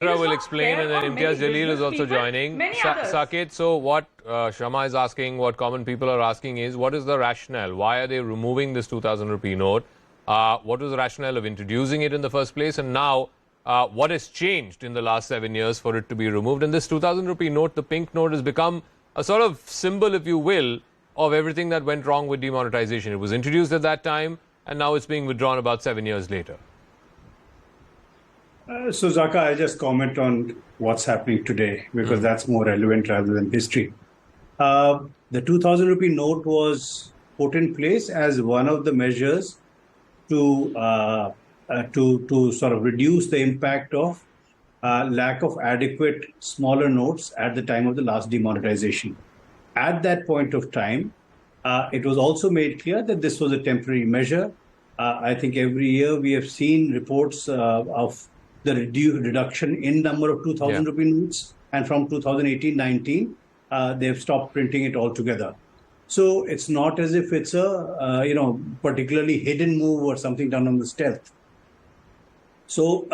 Will explain, and then Imtiyaz Jalil is also joining. Saket, so what Shama is asking, what common people are asking is, what is the rationale? Why are they removing this 2,000 rupee note? What was the rationale of introducing it in the first place? And now, what has changed in the last 7 years for it to be removed? And this 2,000 rupee note, the pink note, has become a sort of symbol, if you will, of everything that went wrong with demonetization. It was introduced at that time, and now it's being withdrawn about 7 years later. So, Zaka, I'll just comment on what's happening today because that's more relevant rather than history. The 2,000 rupee note was put in place as one of the measures to sort of reduce the impact of lack of adequate smaller notes at the time of the last demonetization. At that point of time, it was also made clear that this was a temporary measure. I think every year we have seen reports of the reduction in number of 2,000 rupee notes, and from 2018-19, they've stopped printing it altogether. So it's not as if it's a particularly hidden move or something done on the stealth. So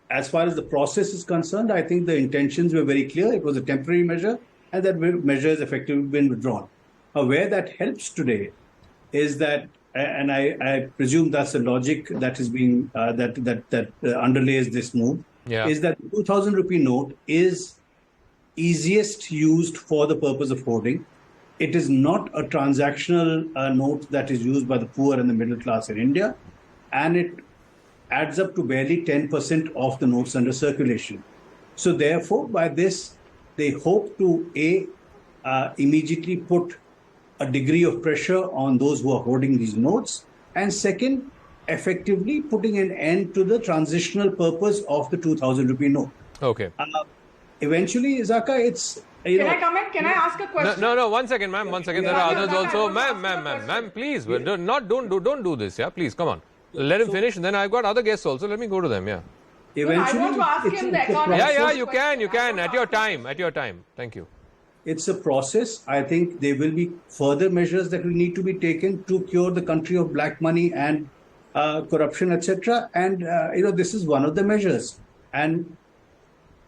as far as the process is concerned, I think the intentions were very clear. It was a temporary measure, and that measure has effectively been withdrawn. Where that helps today is that, and I presume that's the logic that is being that underlays this move, is that the 2,000 rupee note is easiest used for the purpose of hoarding. It is not a transactional note that is used by the poor and the middle class in India, and it adds up to barely 10% of the notes under circulation. So therefore, by this, they hope to immediately put a degree of pressure on those who are holding these notes, and second, effectively putting an end to the transitional purpose of the 2,000 rupee note. Okay. Eventually, Zaka, it's... Can I comment? Can I ask a question? No, 1 second, ma'am, 1 second. There are others also. Ma'am, please, don't do this, yeah? Please, come on. Let him finish, and then I've got other guests also. Let me go to them, yeah. Eventually, I want to ask him the Economist. Yeah, you can, at your time. Thank you. It's a process. I think there will be further measures that will need to be taken to cure the country of black money and corruption, etc. And, this is one of the measures. And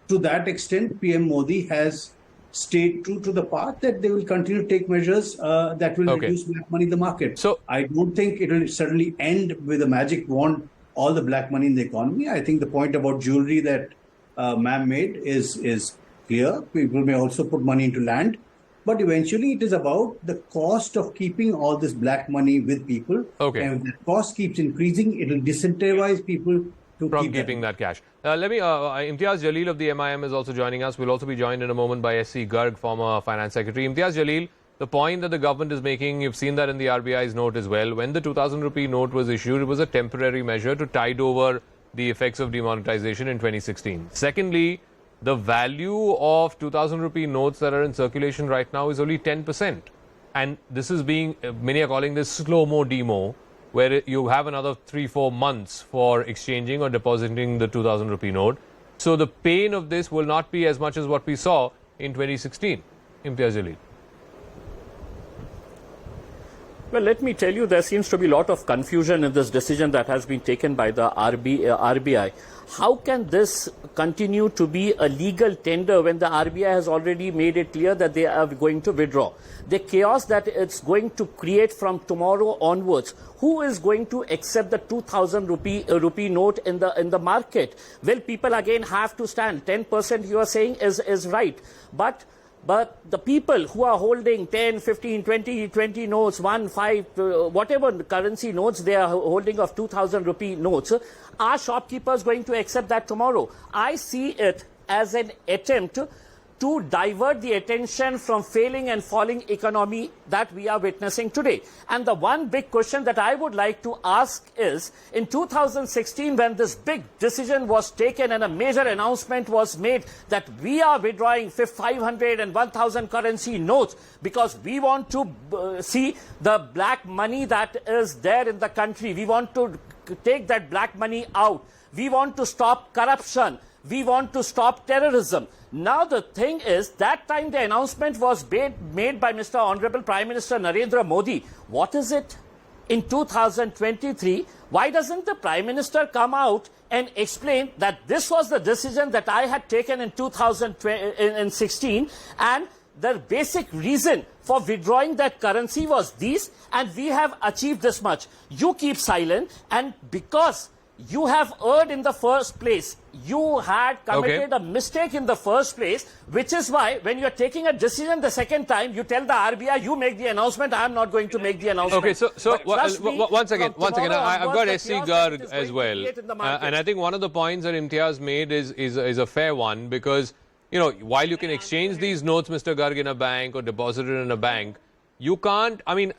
to that extent, PM Modi has stayed true to the path that they will continue to take measures that will reduce black money in the market. So I don't think it will suddenly end with a magic wand, all the black money in the economy. I think the point about jewelry that ma'am made is clear. People may also put money into land, but eventually it is about the cost of keeping all this black money with people. And if the cost keeps increasing, it will disincentivize people from keeping that cash. Imtiyaz Jalil of the AIMIM is also joining us. We'll also be joined in a moment by Secy, Garg, former finance secretary. Imtiyaz Jalil, the point that the government is making, you've seen that in the RBI's note as well. When the 2,000 rupee note was issued, it was a temporary measure to tide over the effects of demonetization in 2016. Secondly, the value of 2,000 rupee notes that are in circulation right now is only 10%. And this is many are calling this slow-mo demo, where you have another 3-4 months for exchanging or depositing the 2,000 rupee note. So the pain of this will not be as much as what we saw in 2016. Imtiyaz Jalil. Well, let me tell you, there seems to be a lot of confusion in this decision that has been taken by the RBI. How can this continue to be a legal tender when the RBI has already made it clear that they are going to withdraw? The chaos that it's going to create from tomorrow onwards, who is going to accept the 2,000 rupee note in the market? Well, people again have to stand. 10% you are saying is right. But the people who are holding 10, 15, 20 notes, 1, 5, whatever currency notes they are holding of 2,000 rupee notes, are shopkeepers going to accept that tomorrow? I see it as an attempt to divert the attention from failing and falling economy that we are witnessing today. And the one big question that I would like to ask is, in 2016, when this big decision was taken and a major announcement was made that we are withdrawing 500 and 1,000 currency notes because we want to see the black money that is there in the country. We want to take that black money out. We want to stop corruption. We want to stop terrorism. Now the thing is, that time the announcement was made by Mr. Honorable Prime Minister Narendra Modi. What is it? in 2023, why doesn't the Prime Minister come out and explain that this was the decision that I had taken in 2016 and the basic reason for withdrawing that currency was this, and we have achieved this much. You keep silent, and because you have erred in the first place, you had committed a mistake in the first place, which is why when you're taking a decision the second time, you tell the RBI, you make the announcement, I'm not going to make the announcement. Okay, so once again, I've got Secy Garg as well. And I think one of the points that Imtiyaz made is a fair one, because, you know, while you can exchange these notes, Mr. Garg, in a bank or deposit it in a bank, you can't, I mean,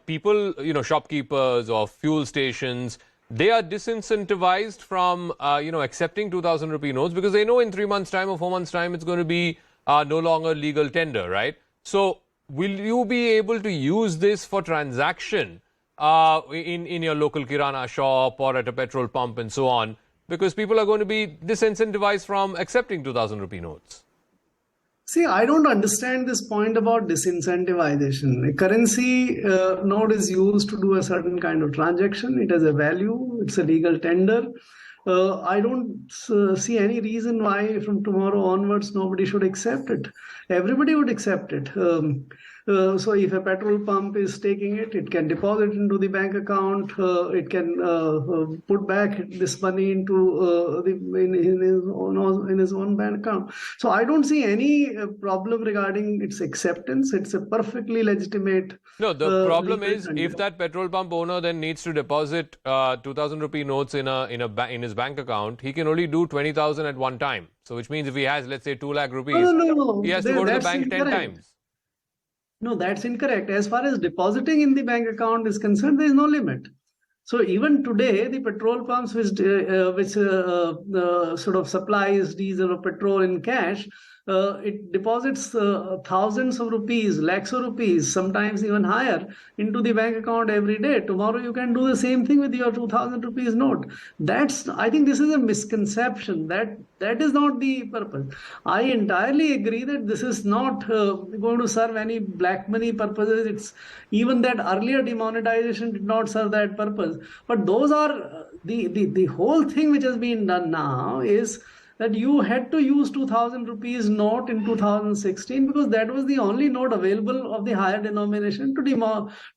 people, you know, shopkeepers or fuel stations, they are disincentivized from, accepting 2,000 rupee notes, because they know in 3 months' time or 4 months' time it's going to be no longer legal tender, right? So will you be able to use this for transaction in your local kirana shop or at a petrol pump and so on? Because people are going to be disincentivized from accepting 2,000 rupee notes. See, I don't understand this point about disincentivization. A currency note is used to do a certain kind of transaction. It has a value. It's a legal tender. I don't see any reason why from tomorrow onwards nobody should accept it. Everybody would accept it. So if a petrol pump is taking it, it can deposit into the bank account. It can put back this money into in his own bank account. So I don't see any problem regarding its acceptance. It's a perfectly legitimate. No, the problem is if that petrol pump owner then needs to deposit 2,000 rupee notes in his bank account, he can only do 20,000 at one time. So which means if he has, let's say, 2 lakh rupees, he has to go to the bank 10 times. No, that's incorrect. As far as depositing in the bank account is concerned, there is no limit. So even today, the petrol pumps which sort of supplies diesel or petrol in cash, it deposits thousands of rupees, lakhs of rupees, sometimes even higher, into the bank account every day. Tomorrow you can do the same thing with your 2,000 rupees note. I think this is a misconception. That is not the purpose. I entirely agree that this is not going to serve any black money purposes. It's even that earlier demonetization did not serve that purpose. But those are the whole thing which has been done now is that you had to use 2,000 rupees note in 2016 because that was the only note available of the higher denomination to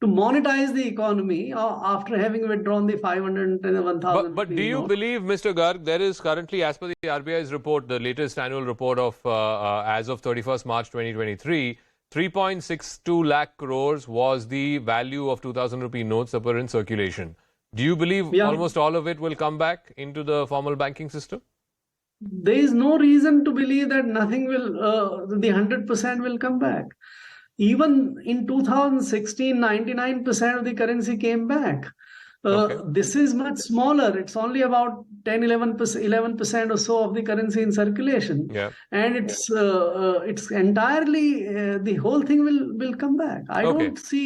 monetize the economy after having withdrawn the 500 and 1,000. But do you believe, Mr. Garg, there is currently, as per the RBI's report, the latest annual report of as of 31st March 2023, 3.62 lakh crores was the value of 2,000 rupee notes that were in circulation. Do you believe almost all of it will come back into the formal banking system? There is no reason to believe that nothing will, the 100% will come back. Even in 2016, 99% of the currency came back. This is much smaller. It's only about 10, 11% or so of the currency in circulation. Yeah. And it's entirely, the whole thing will come back. I don't see